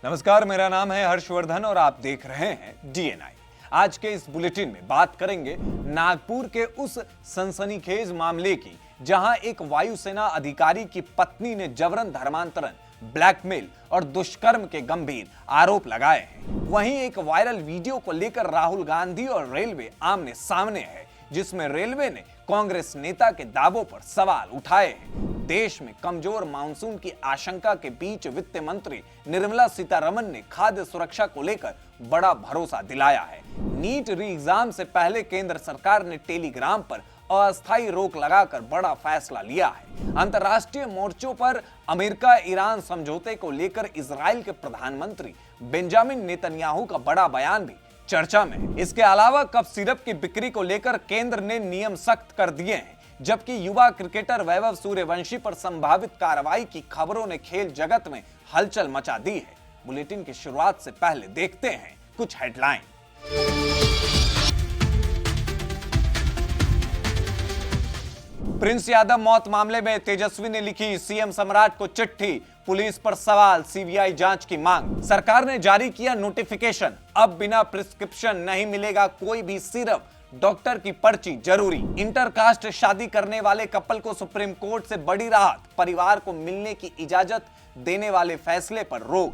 नमस्कार, मेरा नाम है हर्षवर्धन और आप देख रहे हैं डीएनआई। आज के इस बुलेटिन में बात करेंगे नागपुर के उस सनसनीखेज मामले की जहां एक वायुसेना अधिकारी की पत्नी ने जबरन धर्मांतरण, ब्लैकमेल और दुष्कर्म के गंभीर आरोप लगाए हैं। वहीं एक वायरल वीडियो को लेकर राहुल गांधी और रेलवे आमने सामने है, जिसमें रेलवे ने कांग्रेस नेता के दावों पर सवाल उठाए हैं। देश में कमजोर मानसून की आशंका के बीच वित्त मंत्री निर्मला सीतारमण ने खाद्य सुरक्षा को लेकर बड़ा भरोसा दिलाया है। नीट री एग्जाम से पहले केंद्र सरकार ने टेलीग्राम पर अस्थायी रोक लगाकर बड़ा फैसला लिया है। अंतर्राष्ट्रीय मोर्चों पर अमेरिका ईरान समझौते को लेकर इजराइल के प्रधानमंत्री बेंजामिन नेतन्याहू का बड़ा बयान भी चर्चा में है। इसके अलावा कफ सिरप की बिक्री को लेकर केंद्र ने नियम सख्त कर दिए हैं, जबकि युवा क्रिकेटर वैभव सूर्यवंशी पर संभावित कार्रवाई की खबरों ने खेल जगत में हलचल मचा दी है। बुलेटिन की शुरुआत से पहले देखते हैं कुछ हेडलाइन। प्रिंस यादव मौत मामले में तेजस्वी ने लिखी सीएम सम्राट को चिट्ठी, पुलिस पर सवाल, सीबीआई जांच की मांग। सरकार ने जारी किया नोटिफिकेशन, अब बिना प्रिस्क्रिप्शन नहीं मिलेगा कोई भी सिरप, डॉक्टर की पर्ची जरूरी। इंटरकास्ट शादी करने वाले कपल को सुप्रीम कोर्ट से बड़ी राहत, परिवार को मिलने की इजाजत देने वाले फैसले पर रोक।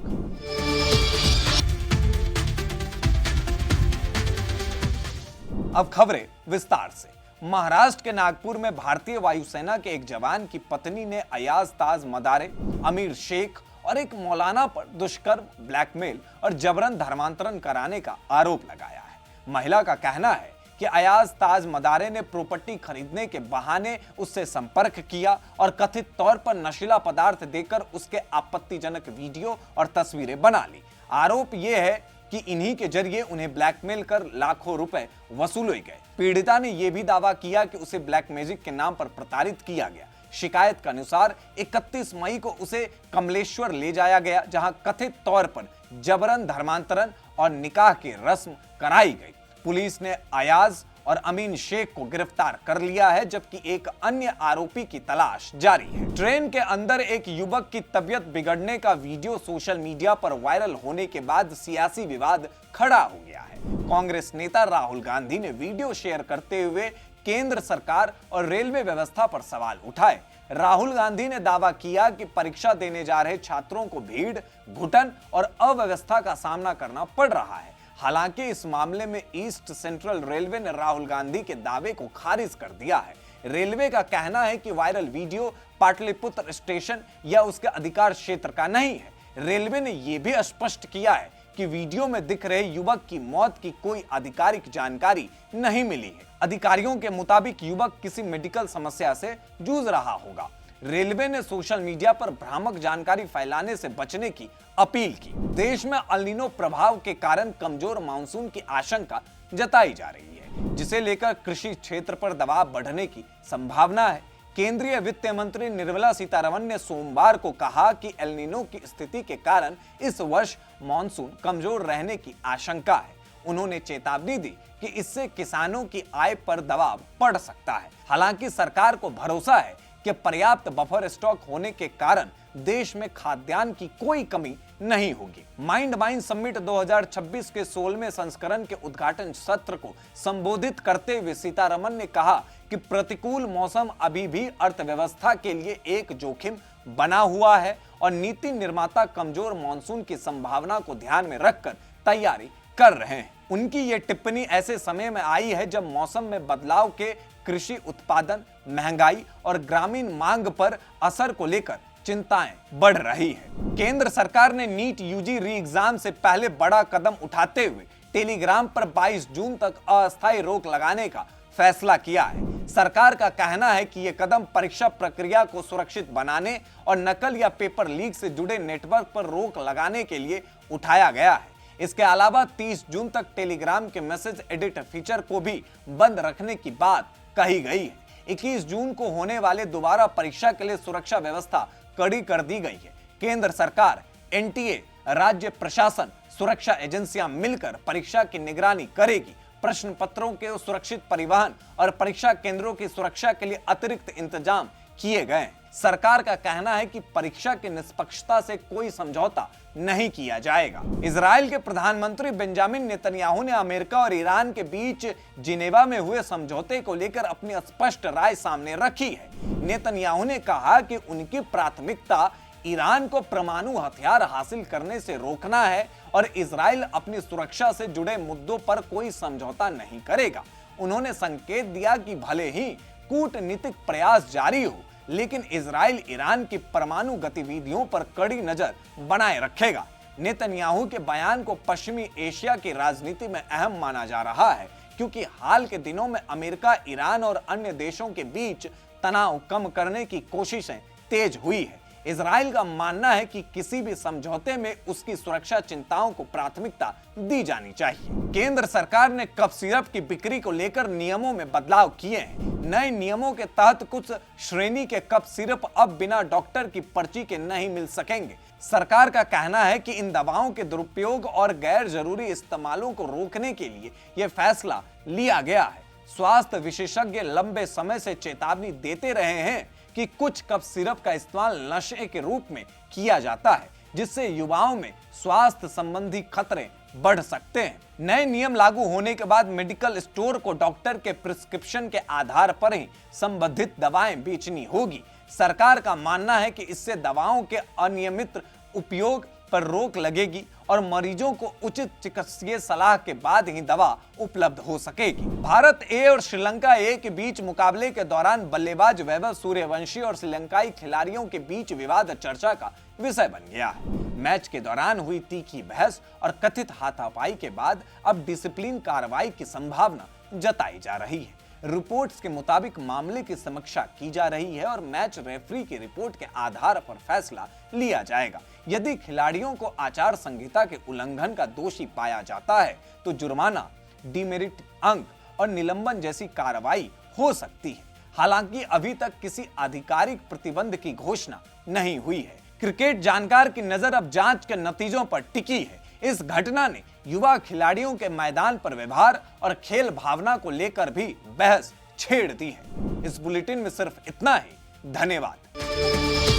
अब खबरें विस्तार से। महाराष्ट्र के नागपुर में भारतीय वायुसेना के एक जवान की पत्नी ने अयाज ताज मदारे, अमीर शेख और एक मौलाना पर दुष्कर्म, ब्लैकमेल और जबरन धर्मांतरण कराने का आरोप लगाया है। महिला का कहना है कि अयाज ताज मदारे ने प्रॉपर्टी खरीदने के बहाने उससे संपर्क किया और कथित तौर पर नशीला पदार्थ देकर उसके आपत्तिजनक वीडियो और तस्वीरें बना ली। आरोप यह है कि इन्हीं के जरिए उन्हें ब्लैकमेल कर लाखों रुपए वसूले गए। पीड़िता ने यह भी दावा किया कि उसे ब्लैक मैजिक के नाम पर प्रताड़ित किया गया। शिकायत के अनुसार 31 मई को उसे कमलेश्वर ले जाया गया, जहां कथित तौर पर जबरन धर्मांतरण और निकाह की रस्म कराई गई। पुलिस ने अयाज और अमीन शेख को गिरफ्तार कर लिया है, जबकि एक अन्य आरोपी की तलाश जारी है। ट्रेन के अंदर एक युवक की तबीयत बिगड़ने का वीडियो सोशल मीडिया पर वायरल होने के बाद सियासी विवाद खड़ा हो गया है। कांग्रेस नेता राहुल गांधी ने वीडियो शेयर करते हुए केंद्र सरकार और रेलवे व्यवस्था पर सवाल उठाए। राहुल गांधी ने दावा किया कि परीक्षा देने जा रहे छात्रों को भीड़, घुटन और अव्यवस्था का सामना करना पड़ रहा है। हालांकि इस मामले में ईस्ट सेंट्रल रेलवे ने राहुल गांधी के दावे को खारिज कर दिया है। रेलवे का कहना है कि वायरल वीडियो पाटलिपुत्र स्टेशन या उसके अधिकार क्षेत्र का नहीं है। रेलवे ने यह भी स्पष्ट किया है कि वीडियो में दिख रहे युवक की मौत की कोई आधिकारिक जानकारी नहीं मिली है। अधिकारियों के मुताबिक युवक किसी मेडिकल समस्या से जूझ रहा होगा। रेलवे ने सोशल मीडिया पर भ्रामक जानकारी फैलाने से बचने की अपील की। देश में अल नीनो प्रभाव के कारण कमजोर मानसून की आशंका जताई जा रही है, जिसे लेकर कृषि क्षेत्र पर दबाव बढ़ने की संभावना है। केंद्रीय वित्त मंत्री निर्मला सीतारमण ने सोमवार को कहा कि एल नीनो की स्थिति के कारण इस वर्ष मानसून कमजोर रहने की आशंका है। उन्होंने चेतावनी दी कि इससे किसानों की आय पर दबाव पड़ सकता है। हालांकि सरकार को भरोसा है कि पर्याप्त बफर स्टॉक होने के कारण देश में खाद्यान्न की कोई कमी नहीं होगी। माइंड माइन समिट 2026 के 16वें संस्करण के उद्घाटन सत्र को संबोधित करते हुए सीतारमण ने कहा कि प्रतिकूल मौसम अभी भी अर्थव्यवस्था के लिए एक जोखिम बना हुआ है और नीति निर्माता कमजोर मानसून की संभावना को ध्यान में रखकर तैयारी कर रहे हैं। उनकी ये टिप्पणी ऐसे समय में आई है जब मौसम में बदलाव के कृषि उत्पादन, महंगाई और ग्रामीण मांग पर असर को लेकर चिंताएं बढ़ रही है। केंद्र सरकार ने नीट यूजी री एग्जाम से पहले बड़ा कदम उठाते हुए टेलीग्राम पर 22 जून तक अस्थायी रोक लगाने का फैसला किया है। सरकार का कहना है कि यह कदम परीक्षा प्रक्रिया को सुरक्षित बनाने और नकल या पेपर लीक से जुड़े नेटवर्क पर रोक लगाने के लिए उठाया गया है। इसके अलावा 30 जून तक टेलीग्राम के मैसेज एडिट फीचर को भी बंद रखने की बात कही गई है। 21 जून को होने वाले दोबारा परीक्षा के लिए सुरक्षा व्यवस्था कड़ी कर दी गई है। केंद्र सरकार, एनटीए, राज्य प्रशासन, सुरक्षा एजेंसियां मिलकर परीक्षा की निगरानी करेगी। प्रश्न पत्रों के सुरक्षित परिवहन और परीक्षा केंद्रों की सुरक्षा के लिए अतिरिक्त इंतजाम किए गए हैं। सरकार का कहना है कि परीक्षा की निष्पक्षता से कोई समझौता नहीं किया जाएगा। इजराइल के प्रधानमंत्री बेंजामिन नेतन्याहू ने अमेरिका और ईरान के बीच जिनेवा में हुए समझौते को लेकर अपनी स्पष्ट राय सामने रखी है। नेतन्याहू ने कहा कि उनकी प्राथमिकता ईरान को परमाणु हथियार हासिल करने से रोकना है और इजराइल अपनी सुरक्षा से जुड़े मुद्दों पर कोई समझौता नहीं करेगा। उन्होंने संकेत दिया कि भले ही कूटनीतिक प्रयास जारी हो, लेकिन इजराइल ईरान की परमाणु गतिविधियों पर कड़ी नजर बनाए रखेगा। नेतन्याहू के बयान को पश्चिमी एशिया की राजनीति में अहम माना जा रहा है, क्योंकि हाल के दिनों में अमेरिका, ईरान और अन्य देशों के बीच तनाव कम करने की कोशिशें तेज हुई है। इजराइल का मानना है कि किसी भी समझौते में उसकी सुरक्षा चिंताओं को प्राथमिकता दी जानी चाहिए। केंद्र सरकार ने कफ सिरप की बिक्री को लेकर नियमों में बदलाव किए हैं। नए नियमों के तहत कुछ श्रेणी के कफ सिरप अब बिना डॉक्टर की पर्ची के नहीं मिल सकेंगे। सरकार का कहना है कि इन दवाओं के दुरुपयोग और गैर जरूरी इस्तेमालों को रोकने के लिए यह फैसला लिया गया है। स्वास्थ्य विशेषज्ञ लंबे समय से चेतावनी देते रहे हैं कि कुछ कफ सिरप का इस्तेमाल नशे के रूप में किया जाता है, जिससे युवाओं में स्वास्थ्य संबंधी खतरे बढ़ सकते हैं। नए नियम लागू होने के बाद मेडिकल स्टोर को डॉक्टर के प्रिस्क्रिप्शन के आधार पर ही संबंधित दवाएं बेचनी होगी। सरकार का मानना है कि इससे दवाओं के अनियमित उपयोग पर रोक लगेगी और मरीजों को उचित चिकित्सीय सलाह के बाद ही दवा उपलब्ध हो सकेगी। भारत ए और श्रीलंका ए के बीच मुकाबले के दौरान बल्लेबाज वैभव सूर्यवंशी और श्रीलंकाई खिलाड़ियों के बीच विवाद चर्चा का विषय बन गया है। मैच के दौरान हुई तीखी बहस और कथित हाथापाई के बाद अब डिसिप्लिन कार्रवाई की संभावना जताई जा रही है। रिपोर्ट्स के मुताबिक मामले की समीक्षा की जा रही है और मैच रेफरी की रिपोर्ट के आधार पर फैसला लिया जाएगा। यदि खिलाड़ियों को आचार संहिता के उल्लंघन का दोषी पाया जाता है तो जुर्माना, डिमेरिट अंक और निलंबन जैसी कार्रवाई हो सकती है। हालांकि अभी तक किसी आधिकारिक प्रतिबंध की घोषणा नहीं हुई है। क्रिकेट जानकार की नजर अब जांच के नतीजों पर टिकी है। इस घटना ने युवा खिलाड़ियों के मैदान पर व्यवहार और खेल भावना को लेकर भी बहस छेड़ दी है। इस बुलेटिन में सिर्फ इतना ही। धन्यवाद।